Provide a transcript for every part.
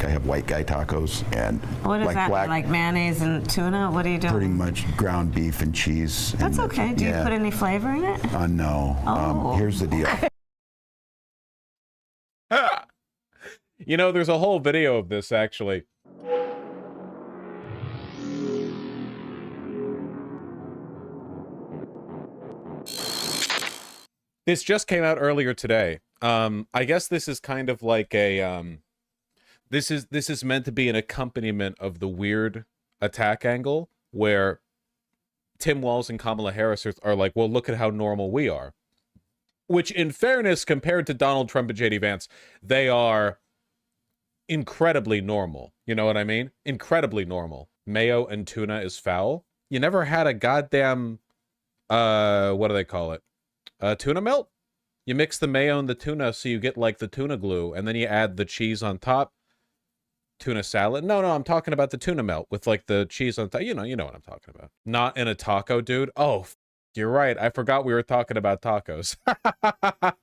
I have white guy tacos and what is like that? black, like mayonnaise and tuna? What are you doing? pretty much ground beef and cheese. That's and okay. Do you put any flavor in it? No. Oh. Here's the deal. You know, there's a whole video of this, actually. This just came out earlier today. I guess this is kind of like a, this is meant to be an accompaniment of the weird attack angle, where Tim Walz and Kamala Harris are like, well, look at how normal we are. Which, in fairness, compared to Donald Trump and J.D. Vance, they are incredibly normal. You know what I mean? Incredibly normal. Mayo and tuna is foul. You never had a goddamn, what do they call it? Tuna melt? You mix the mayo and the tuna so you get like the tuna glue, and then you add the cheese on top. Tuna salad? No, I'm talking about the tuna melt with like the cheese on top. You know what I'm talking about. Not in a taco, dude. Oh, you're right. I forgot we were talking about tacos. I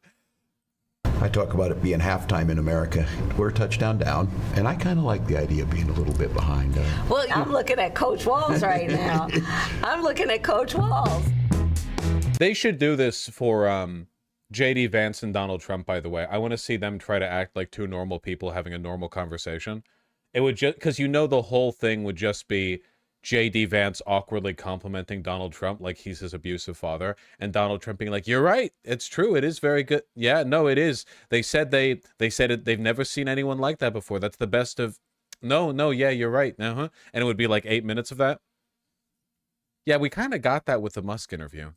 talk about it being halftime in America. We're a touchdown down, and I kind of like the idea of being a little bit behind. Well, I'm looking at Coach Walz right now. I'm looking at Coach Walz. They should do this for J.D. Vance and Donald Trump, by the way. I want to see them try to act like two normal people having a normal conversation. It would just, because you know the whole thing would just be J.D. Vance awkwardly complimenting Donald Trump like he's his abusive father, and Donald Trump being like, "You're right, it's true, it is very good. Yeah, no, it is. They said they've never seen anyone like that before. That's the best of. No, yeah, you're right. And it would be like 8 minutes of that. Yeah, we kind of got that with the Musk interview.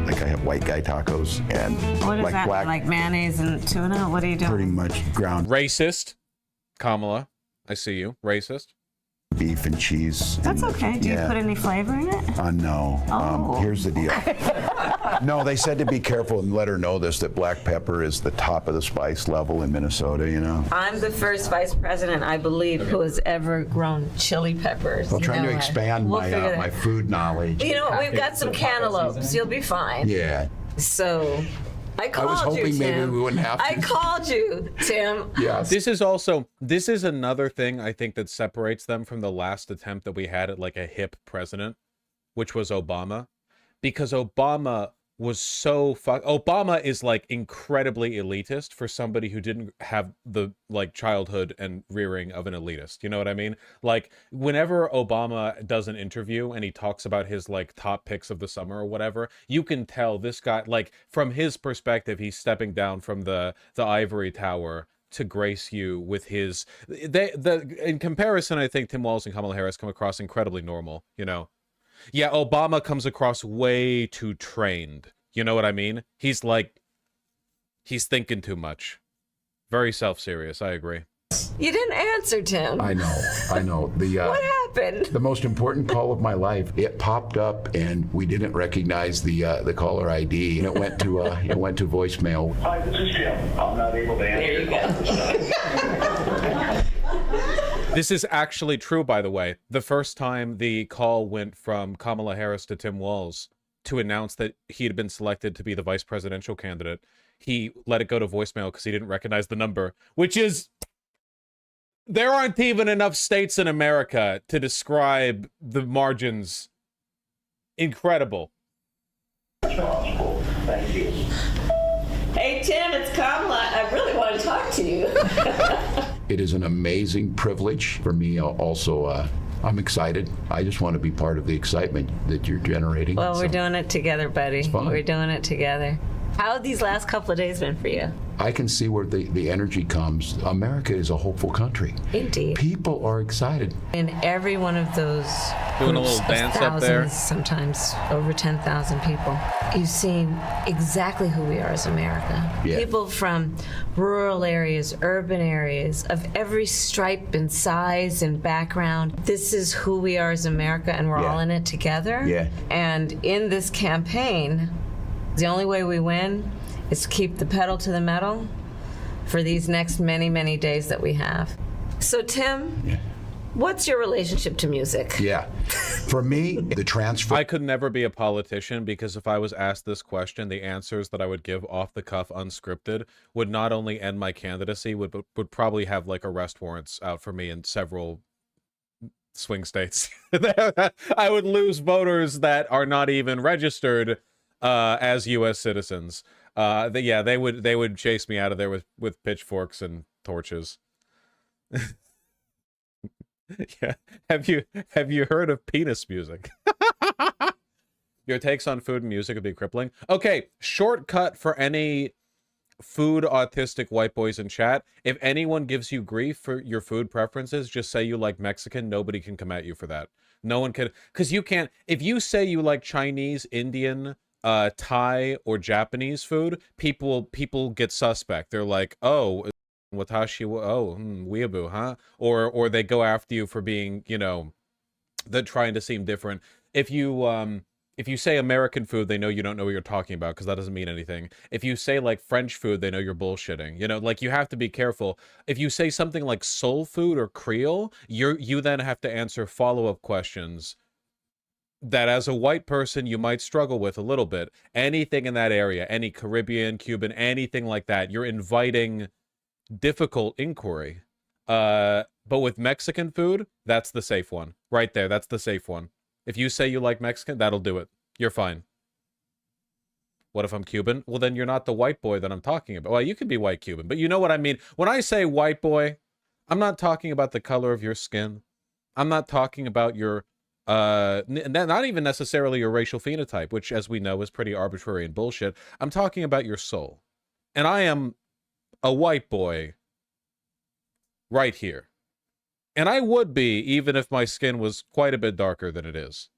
Like I have white guy tacos and What is like that? black, like mayonnaise and tuna? What are you doing? pretty much ground Racist, Kamala. I see you. Racist. beef and cheese. That's and, okay. Do you put any flavor in it? No. Oh. Here's the deal. No, they said to be careful and let her know this, that black pepper is the top of the spice level in Minnesota, you know. I'm the first vice president, I believe, who has ever grown chili peppers. Well, trying to expand my food knowledge. You know what? We've got some cantaloupes. You'll be fine. Yeah. So, I called was hoping you, maybe Tim. we wouldn't have to. I called you, Tim. Yes. This is another thing I think that separates them from the last attempt that we had at like a hip president, which was Obama. Because Obama was so Obama is like incredibly elitist for somebody who didn't have the like childhood and rearing of an elitist. You know what I mean? Like whenever Obama does an interview and he talks about his like top picks of the summer or whatever, you can tell this guy, like from his perspective, he's stepping down from the ivory tower to grace you with his in comparison. I think Tim Walz and Kamala Harris come across incredibly normal, you know. Yeah, Obama comes across way too trained. You know what I mean? He's thinking too much. Very self-serious, I agree. You didn't answer, Tim. I know. What happened? The most important call of my life. It popped up, and we didn't recognize the caller ID, and it went to voicemail. Hi, this is Jim. I'm not able to answer. There you go. This is actually true, by the way. The first time the call went from Kamala Harris to Tim Walz to announce that he had been selected to be the vice presidential candidate, he let it go to voicemail because he didn't recognize the number, which is... There aren't even enough states in America to describe the margins. Incredible. Thank you. Hey, Tim, it's Kamala. I really want to talk to you. It is an amazing privilege for me. Also, I'm excited. I just want to be part of the excitement that you're generating. Well, we're doing it together, buddy. It's fun. We're doing it together. How have these last couple of days been for you? I can see where the energy comes. America is a hopeful country. Indeed. People are excited. In every one of those Doing a groups little of dance up there. thousands, sometimes over 10,000 people, you've seen exactly who we are as America. Yeah. People from rural areas, urban areas, of every stripe and size and background. This is who we are as America, and we're all in it together. Yeah. And in this campaign, the only way we win is to keep the pedal to the metal for these next many, many days that we have. So, Tim, what's your relationship to music? Yeah. For me, the transfer. I could never be a politician because if I was asked this question, the answers that I would give off the cuff, unscripted, would not only end my candidacy, would probably have like arrest warrants out for me in several swing states. I would lose voters that are not even registered as U.S. citizens. They would chase me out of there with pitchforks and torches. Yeah. Have you heard of penis music? Your takes on food and music would be crippling. Okay, shortcut for any food autistic white boys in chat. If anyone gives you grief for your food preferences, just say you like Mexican. Nobody can come at you for that. No one can, because you can't. If you say you like Chinese, Indian, Thai, or Japanese food, people get suspect. They're like, oh, watashi, oh, weeaboo, huh? Or they go after you for being, you know, they're trying to seem different. If you say American food, they know you don't know what you're talking about because that doesn't mean anything. If you say like French food, they know you're bullshitting. You know, like you have to be careful. If you say something like soul food or Creole, you then have to answer follow-up questions that as a white person you might struggle with a little bit. Anything in that area, any Caribbean, Cuban, anything like that, you're inviting difficult inquiry. But with Mexican food, that's the safe one. Right there, that's the safe one. If you say you like Mexican, that'll do it. You're fine. What if I'm Cuban? Well, then you're not the white boy that I'm talking about. Well, you can be white Cuban, but you know what I mean. When I say white boy, I'm not talking about the color of your skin. I'm not talking about your, not even necessarily your racial phenotype, which, as we know, is pretty arbitrary and bullshit. I'm talking about your soul. And I am a white boy right here. And I would be, even if my skin was quite a bit darker than it is.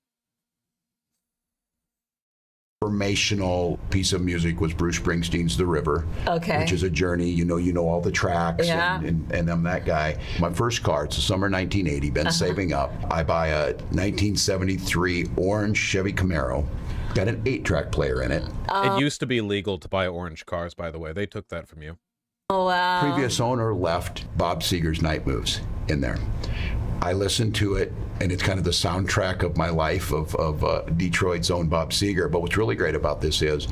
Informational piece of music was Bruce Springsteen's The River, Okay. which is a journey. You know all the tracks, Yeah. and I'm that guy. My first car, it's the summer 1980, been saving up. I buy a 1973 orange Chevy Camaro, got an 8-track player in it. It used to be legal to buy orange cars, by the way. They took that from you. Oh, wow. Previous owner left Bob Seger's Night Moves in there. I listened to it, and it's kind of the soundtrack of my life of Detroit's own Bob Seger. But what's really great about this is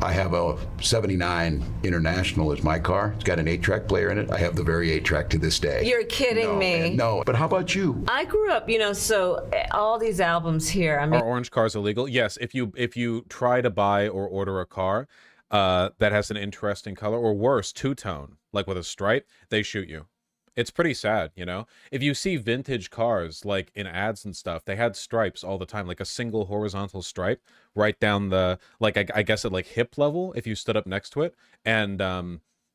I have a 79 International as my car. It's got an 8-track player in it. I have the very 8-track to this day. You're kidding me. No, but how about you? I grew up, so all these albums here, I mean, Are orange cars illegal? Yes, if you try to buy or order a car that has an interesting color, or worse, two-tone, like with a stripe, they shoot you. It's pretty sad, If you see vintage cars, like in ads and stuff, they had stripes all the time, like a single horizontal stripe right down the, like, I guess at like hip level, if you stood up next to it. And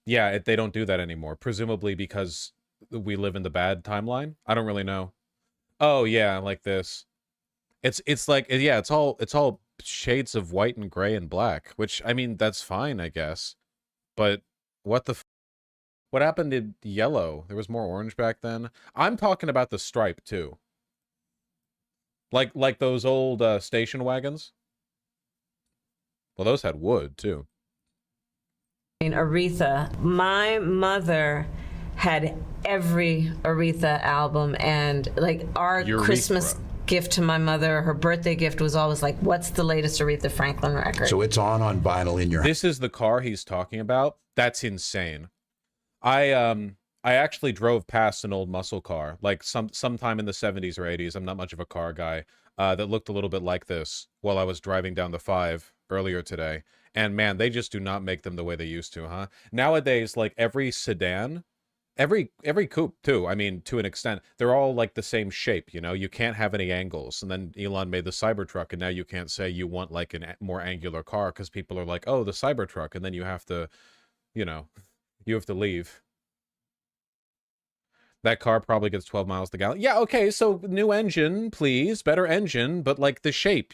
yeah, they don't do that anymore, presumably because we live in the bad timeline. I don't really know. Oh yeah, like this. It's like, yeah, it's all shades of white and gray and black, which, I mean, that's fine, I guess. But what happened to yellow? There was more orange back then. I'm talking about the stripe too. Like those old station wagons. Well, those had wood too. Aretha. My mother had every Aretha album, and like our Urethra. Christmas gift to my mother, her birthday gift was always like, what's the latest Aretha Franklin record? So it's on vinyl in your house. This is the car he's talking about. That's insane. I actually drove past an old muscle car, like sometime in the 70s or 80s. I'm not much of a car guy. That looked a little bit like this while I was driving down the 5 earlier today. And man, they just do not make them the way they used to, huh? Nowadays, like every sedan, every coupe too, I mean, to an extent, they're all like the same shape, You can't have any angles. And then Elon made the Cybertruck, and now you can't say you want like a more angular car because people are like, oh, the Cybertruck, and then you have to, you have to leave. That car probably gets 12 miles to the gallon. Yeah, okay, so new engine, please. Better engine, but like the shape,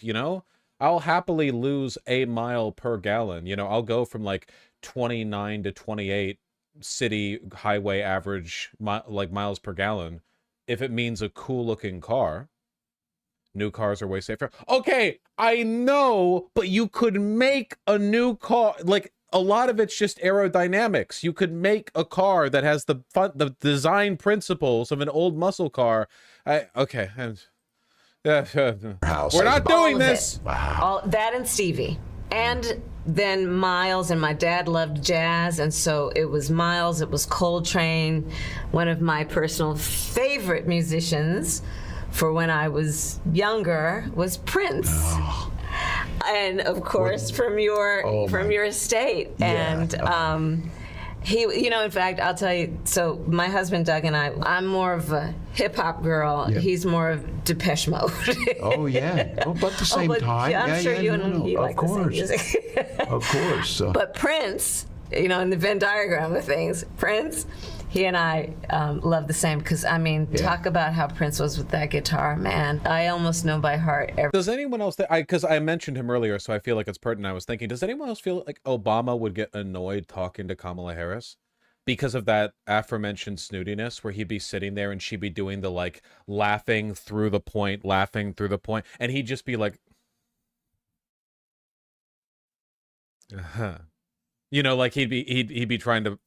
I'll happily lose a mile per gallon. I'll go from like 29 to 28 city highway average miles per gallon if it means a cool looking car. New cars are way safer. Okay, I know, but you could make a new car, like, a lot of it's just aerodynamics. You could make a car that has the design principles of an old muscle car. Okay. House. We're not All doing of this. it. All that and Stevie. And then Miles, and my dad loved jazz, and so it was Miles, it was Coltrane. One of my personal favorite musicians for when I was younger was Prince. Oh. And of course from your estate. Yeah. And he, in fact, I'll tell you, so my husband Doug and I'm more of a hip hop girl. Yeah. He's more of Depeche Mode. Oh yeah, but at the same time, yeah, I'm sure you and he like the same music. Of course. But Prince, in the Venn diagram of things, Prince, he and I love the same, because talk about how Prince was with that guitar, man. I almost know by heart every. Does anyone else, because I mentioned him earlier, so I feel like it's pertinent. I was thinking, does anyone else feel like Obama would get annoyed talking to Kamala Harris because of that aforementioned snootiness, where he'd be sitting there and she'd be doing the like laughing through the point, and he'd just be like, like he'd be trying to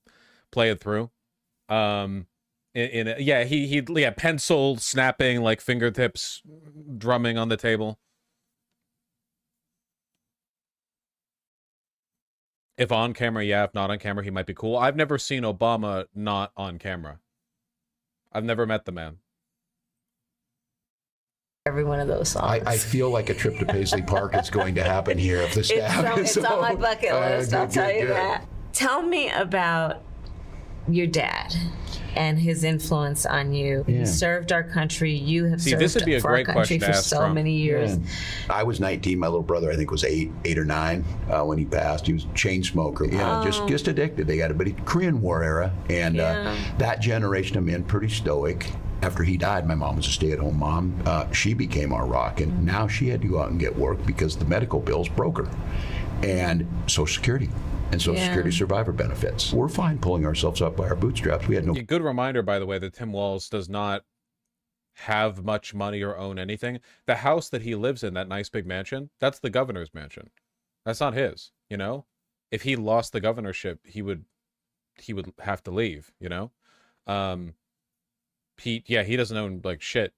play it through. He'd pencil snapping, like fingertips drumming on the table. If on camera, yeah. If not on camera, he might be cool. I've never seen Obama not on camera. I've never met the man. Every one of those songs. I feel like a trip to Paisley Park is going to happen here if the staff it's on my bucket list, I'll tell you that. Tell me about your dad and his influence on you. Yeah. He served our country. You have served this would be a for great our country question to for ask so Trump. many years. Yeah. I was 19. My little brother, I think, was eight or nine when he passed. He was a chain smoker. Just addicted. They got it. But Korean War era, and that generation of men, pretty stoic. After he died, my mom was a stay-at-home mom. She became our rock, and now she had to go out and get work because the medical bills broke her, and Social Security. And Social Security survivor benefits. We're fine pulling ourselves up by our bootstraps. We had no. A good reminder, by the way, that Tim Walz does not have much money or own anything. The house that he lives in, that nice big mansion, that's the governor's mansion. That's not his. If he lost the governorship, he would have to leave. He doesn't own like shit.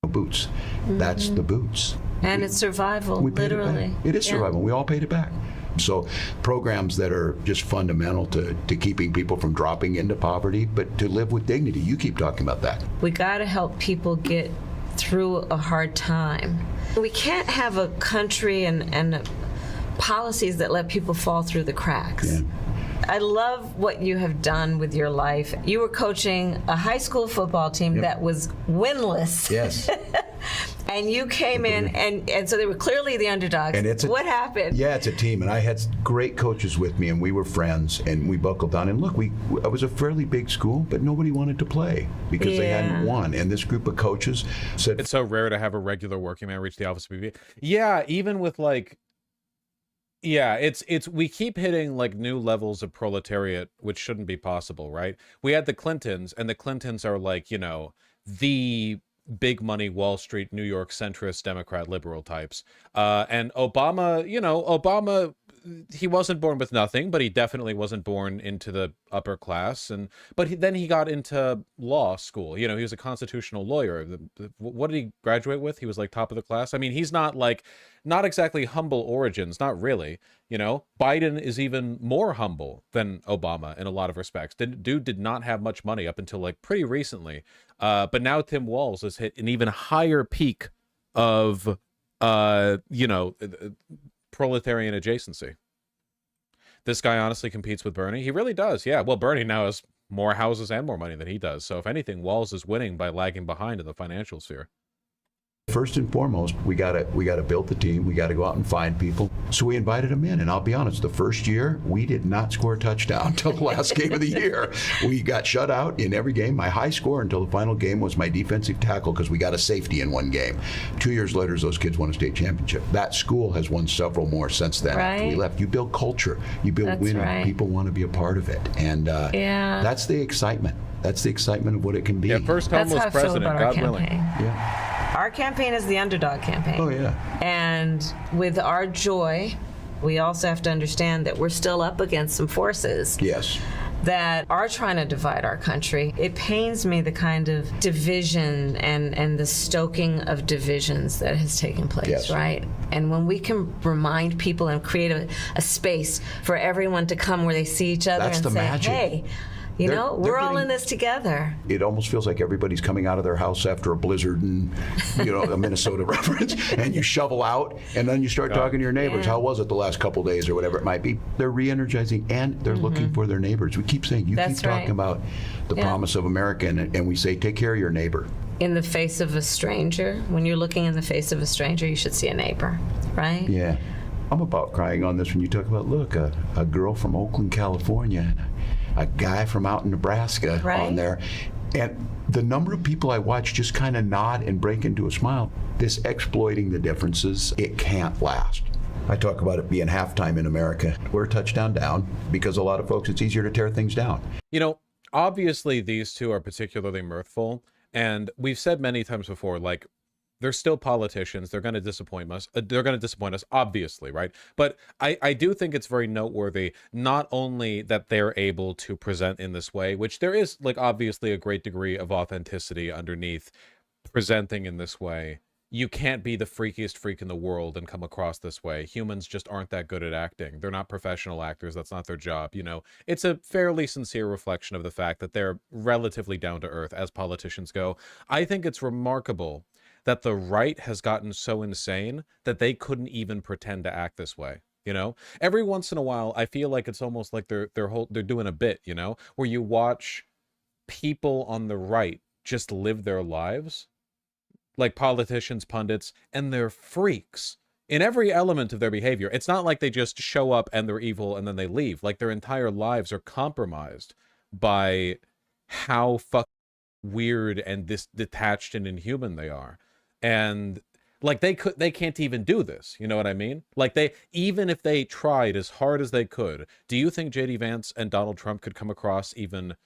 Boots. That's the boots. And it's survival, We paid literally. it back. It is survival. We all paid it back. So programs that are just fundamental to keeping people from dropping into poverty, but to live with dignity. You keep talking about that. We got to help people get through a hard time. We can't have a country and policies that let people fall through the cracks. Yeah. I love what you have done with your life. You were coaching a high school football team that was winless. Yes. And you came in, and so they were clearly the underdogs. And what happened? Yeah, it's a team, and I had great coaches with me, and we were friends, and we buckled down. And look, I was a fairly big school, but nobody wanted to play because they hadn't won. And this group of coaches said, It's so rare to have a regular working man reach the office of BB. Yeah, even with like. Yeah, it's we keep hitting like new levels of proletariat, which shouldn't be possible, right? We had the Clintons, and the Clintons are like, the big money Wall Street, New York centrist Democrat liberal types. And Obama, Obama, he wasn't born with nothing, but he definitely wasn't born into the upper class. Then he got into law school. He was a constitutional lawyer. What did he graduate with? He was like top of the class. I mean, he's not exactly humble origins, not really. Biden is even more humble than Obama in a lot of respects. Dude did not have much money up until like pretty recently. But now Tim Walz has hit an even higher peak of, proletarian adjacency. This guy honestly competes with Bernie. He really does. Yeah. Well, Bernie now has more houses and more money than he does. So if anything, Walz is winning by lagging behind in the financial sphere. First and foremost, we gotta build the team. We gotta go out and find people. So we invited them in, and I'll be honest, the first year we did not score a touchdown until the last game of the year. We got shut out in every game. My high score until the final game was my defensive tackle because we got a safety in one game. 2 years later, those kids won a state championship. That school has won several more since then. After we left, you build culture, you build winning. Right. People want to be a part of it, and that's the excitement. That's the excitement of what it can be. Yeah, first homeless president, God willing. Yeah. Our campaign is the underdog campaign. Oh, yeah. And with our joy, we also have to understand that we're still up against some forces. Yes. that are trying to divide our country. It pains me the kind of division and the stoking of divisions that has taken place, Yes. right? And when we can remind people and create a space for everyone to come where they see each other That's and the say, magic. hey, you They're- know, they're we're all getting- in this together. It almost feels like everybody's coming out of their house after a blizzard and, you know, a Minnesota reference, and you shovel out, and then you start talking to your neighbors. Yeah. How was it the last couple days or whatever it might be? They're re-energizing, and they're looking for their neighbors. We keep saying, you That's keep talking right. about the Yeah. promise of America, and we say, take care of your neighbor. In the face of a stranger, when you're looking in the face of a stranger, you should see a neighbor, right? Yeah. I'm about crying on this when you talk about, look, a girl from Oakland, California, and a guy from out in Nebraska Right. on there. And the number of people I watch just kind of nod and break into a smile, this exploiting the differences, it can't last. I talk about it being halftime in America. We're a touchdown down because a lot of folks, it's easier to tear things down. You know, obviously these two are particularly mirthful, and we've said many times before, like, they're still politicians. They're going to disappoint us. Obviously, right? But I do think it's very noteworthy, not only that they're able to present in this way, which there is, like, obviously a great degree of authenticity underneath presenting in this way. You can't be the freakiest freak in the world and come across this way. Humans just aren't that good at acting. They're not professional actors. That's not their job. You know, it's a fairly sincere reflection of the fact that they're relatively down to earth as politicians go. I think it's remarkable that the right has gotten so insane that they couldn't even pretend to act this way. You know, every once in a while, I feel like it's almost like they're doing a bit, you know, where you watch people on the right just live their lives like politicians, pundits, and they're freaks in every element of their behavior. It's not like they just show up and they're evil and then they leave. Like, their entire lives are compromised by how weird and detached and inhuman they are. And like, they can't even do this. You know what I mean? Like, even if they tried as hard as they could, do you think JD Vance and Donald Trump could come across even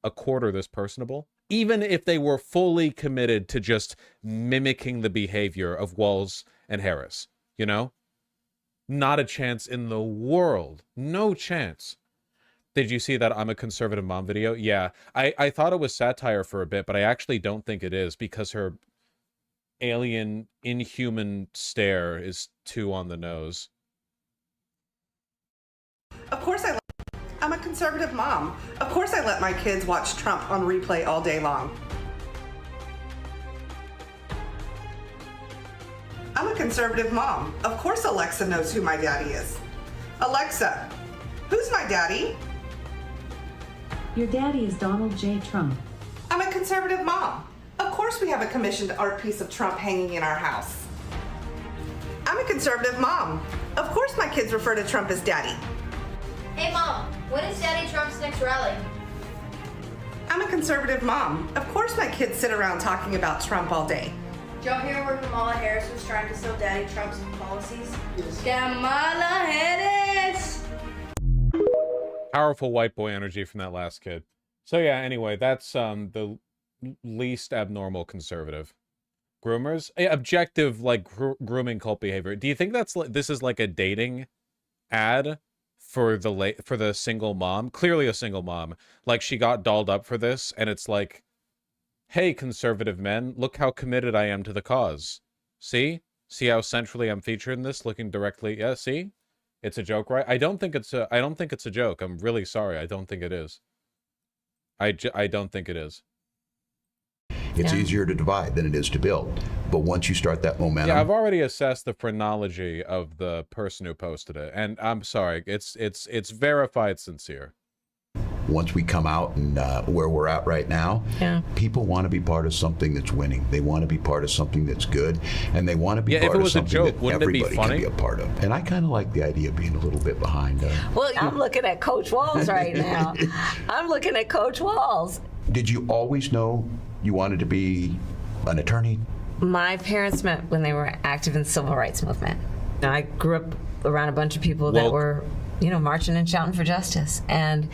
a quarter this personable? Even if they were fully committed to just mimicking the behavior of Walz and Harris, you know? Not a chance in the world. No chance. Did you see that I'm a conservative mom video? Yeah, I thought it was satire for a bit, but I actually don't think it is, because her alien, inhuman stare is too on the nose. Of course I'm a conservative mom. Of course I let my kids watch Trump on replay all day long. I'm a conservative mom. Of course Alexa knows who my daddy is. Alexa, who's my daddy? Your daddy is Donald J. Trump. I'm a conservative mom. Of course we have a commissioned art piece of Trump hanging in our house. I'm a conservative mom. Of course my kids refer to Trump as daddy. Hey Mom, when is Daddy Trump's next rally? I'm a conservative mom. Of course my kids sit around talking about Trump all day. Did y'all hear where Kamala Harris was trying to sell Daddy Trump's policies? Kamala Harris! Powerful white boy energy from that last kid. So yeah, anyway, that's the least abnormal conservative. Groomers? Objective, like, grooming cult behavior. Do you think this is like a dating ad for the single mom? Clearly a single mom. Like, she got dolled up for this, and it's like, hey, conservative men, look how committed I am to the cause. See how centrally I'm featured in this, looking directly. Yeah, see? It's a joke, right? I don't think it's a joke. I'm really sorry. I don't think it is. I don't think it is. It's Yeah. easier to divide than it is to build. But once you start that momentum, Yeah, I've already assessed the phrenology of the person who posted it, and I'm sorry, it's verified sincere. once we come out and where we're at right now, Yeah. people want to be part of something that's winning. They want to be part of something that's good, and they want to be Yeah, if part it of was a something joke, that wouldn't it be everybody funny? can be a part of. And I kind of like the idea of being a little bit behind. Well, I'm looking at Coach Walz right now. I'm looking at Coach Walz. Did you always know you wanted to be an attorney? My parents met when they were active in the civil rights movement. I grew up around a bunch of people that Woke. were, marching and shouting for justice. And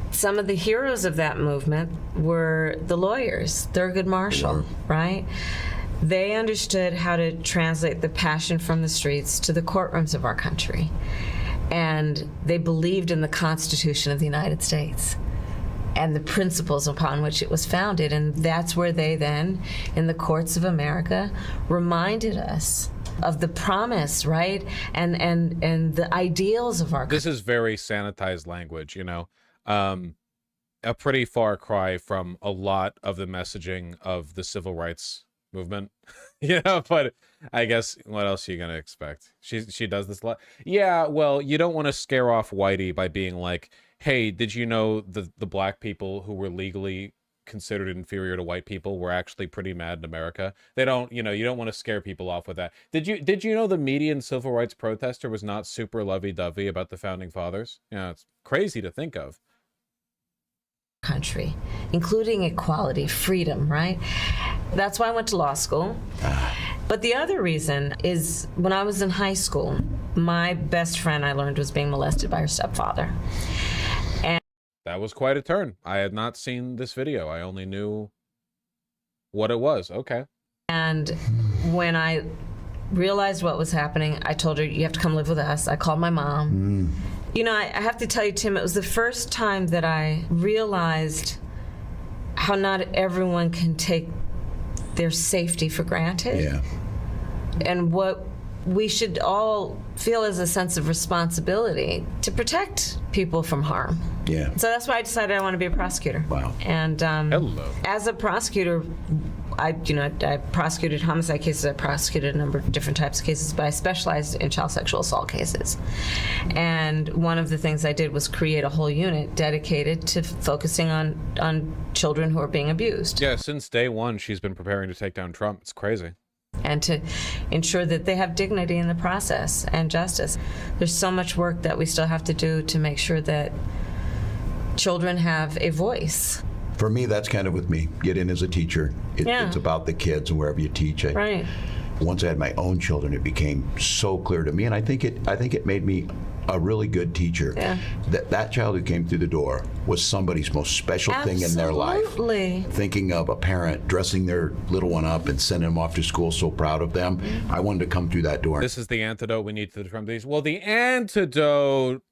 some of the heroes of that movement were the lawyers, Thurgood Marshall, right? They understood how to translate the passion from the streets to the courtrooms of our country. And they believed in the Constitution of the United States and the principles upon which it was founded. And that's where they then, in the courts of America, reminded us of the promise, right? And the ideals of our country. This is very sanitized language, you know. A pretty far cry from a lot of the messaging of the civil rights movement. You know, but I guess what else are you gonna expect? She does this a lot. Yeah, well, you don't want to scare off Whitey by being like, hey, did you know the black people who were legally considered inferior to white people were actually pretty mad in America? They don't, you know, you don't want to scare people off with that. Did you know the median civil rights protester was not super lovey-dovey about the founding fathers? Yeah, it's crazy to think of. Country, including equality, freedom, right? That's why I went to law school. But the other reason is when I was in high school, my best friend, I learned, was being molested by her stepfather. And that was quite a turn. I had not seen this video. I only knew what it was. Okay. And when I realized what was happening, I told her, you have to come live with us. I called my mom. You know, I have to tell you, Tim, it was the first time that I realized how not everyone can take their safety for granted. Yeah. And what we should all feel is a sense of responsibility to protect people from harm. Yeah. So that's why I decided I want to be a prosecutor. Wow. And Hello. as a prosecutor, I prosecuted homicide cases. I prosecuted a number of different types of cases, but I specialized in child sexual assault cases. And one of the things I did was create a whole unit dedicated to focusing on children who are being abused. Yeah, since day one, she's been preparing to take down Trump. It's crazy. And to ensure that they have dignity in the process and justice. There's so much work that we still have to do to make sure that children have a voice. For me, that's kind of with me. Get in as a teacher. Yeah. It's about the kids and wherever you teach. Right. Once I had my own children, it became so clear to me, and I think it made me a really good teacher. Yeah. That child who came through the door was somebody's most special thing in their life. Absolutely. Thinking of a parent dressing their little one up and sending them off to school so proud of them. I wanted to come through that door. This is the antidote we need to the Trump these. Well, the antidote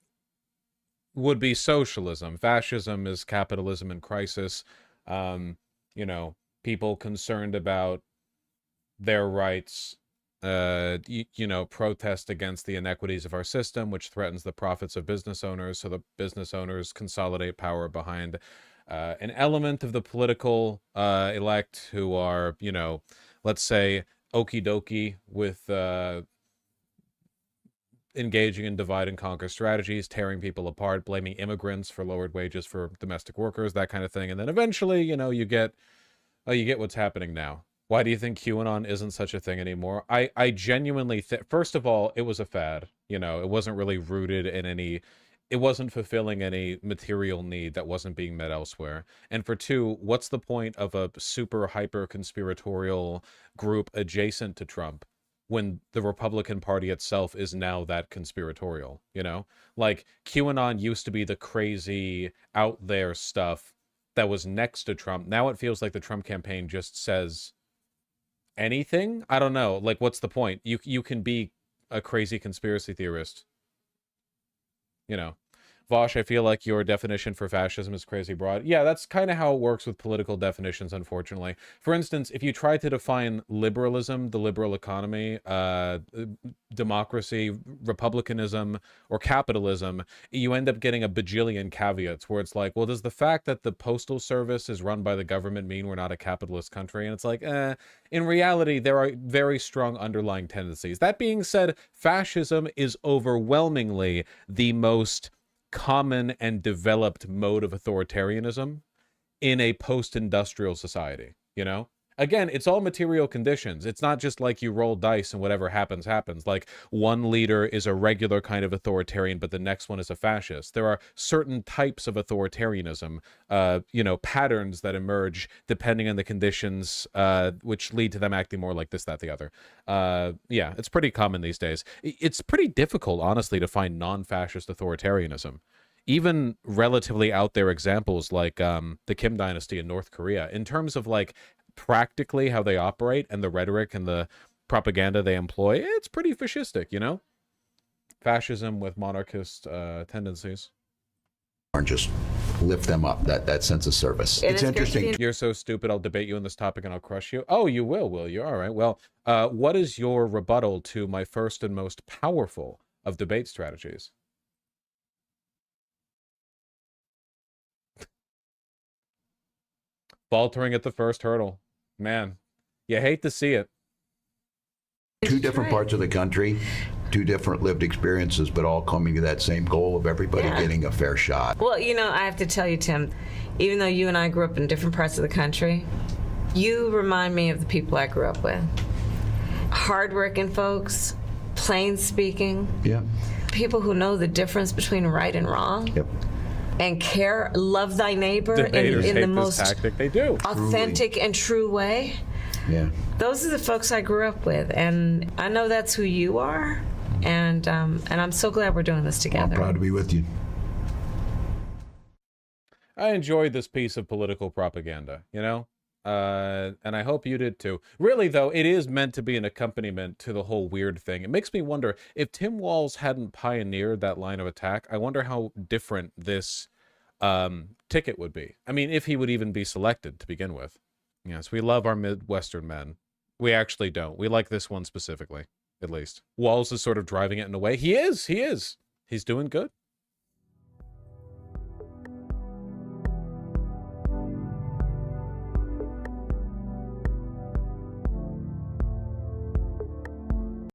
would be socialism. Fascism is capitalism in crisis. You know, people concerned about their rights, you know, protest against the inequities of our system, which threatens the profits of business owners. So the business owners consolidate power behind an element of the political elect who are, you know, let's say, okie dokie with engaging in divide and conquer strategies, tearing people apart, blaming immigrants for lowered wages for domestic workers, that kind of thing. And then eventually, you know, you get what's happening now. Why do you think QAnon isn't such a thing anymore? I genuinely think, first of all, it was a fad. You know, it wasn't really rooted in any, it wasn't fulfilling any material need that wasn't being met elsewhere. And for two, what's the point of a super hyper conspiratorial group adjacent to Trump when the Republican Party itself is now that conspiratorial, you know? Like, QAnon used to be the crazy, out there stuff that was next to Trump. Now it feels like the Trump campaign just says anything? I don't know. Like, what's the point? You can be a crazy conspiracy theorist, you know? Vaush, I feel like your definition for fascism is crazy broad. Yeah, that's kind of how it works with political definitions, unfortunately. For instance, if you try to define liberalism, the liberal economy, democracy, republicanism, or capitalism, you end up getting a bajillion caveats where it's like, well, does the fact that the postal service is run by the government mean we're not a capitalist country? And it's like, in reality, there are very strong underlying tendencies. That being said, fascism is overwhelmingly the most common and developed mode of authoritarianism in a post-industrial society, you know? Again, it's all material conditions. It's not just like you roll dice and whatever happens, happens. Like, one leader is a regular kind of authoritarian, but the next one is a fascist. There are certain types of authoritarianism, you know, patterns that emerge depending on the conditions, which lead to them acting more like this, that, the other. Yeah, it's pretty common these days. It's pretty difficult, honestly, to find non-fascist authoritarianism. Even relatively out there examples like the Kim dynasty in North Korea, in terms of like practically how they operate and the rhetoric and the propaganda they employ, it's pretty fascistic, you know? fascism with monarchist tendencies. And just lift them up, that sense of service. And It's it's great to interesting. be You're so stupid, I'll debate you on this topic and I'll crush you. Oh, you will you? All right. Well, what is your rebuttal to my first and most powerful of debate strategies? Faltering at the first hurdle. Man, you hate to see it. Two different parts of the country, two different lived experiences, but all coming to that same goal of everybody Yeah. getting a fair shot. Well, you know, I have to tell you, Tim, even though you and I grew up in different parts of the country, you remind me of the people I grew up with. Hardworking folks, plain speaking, Yeah. people who know the difference between right and wrong. Yep. And care, love thy neighbor Debaters in hate the this most tactic. They do. authentic and true way. Yeah. Those are the folks I grew up with, and I know that's who you are, and I'm so glad we're doing this Well, together. I'm proud to be with you. I enjoyed this piece of political propaganda, you know? And I hope you did too. Really, though, it is meant to be an accompaniment to the whole weird thing. It makes me wonder, if Tim Walz hadn't pioneered that line of attack, I wonder how different this ticket would be. I mean, if he would even be selected to begin with. Yes, we love our Midwestern men. We actually don't. We like this one specifically, at least. Walz is sort of driving it in a way. He is. He's doing good.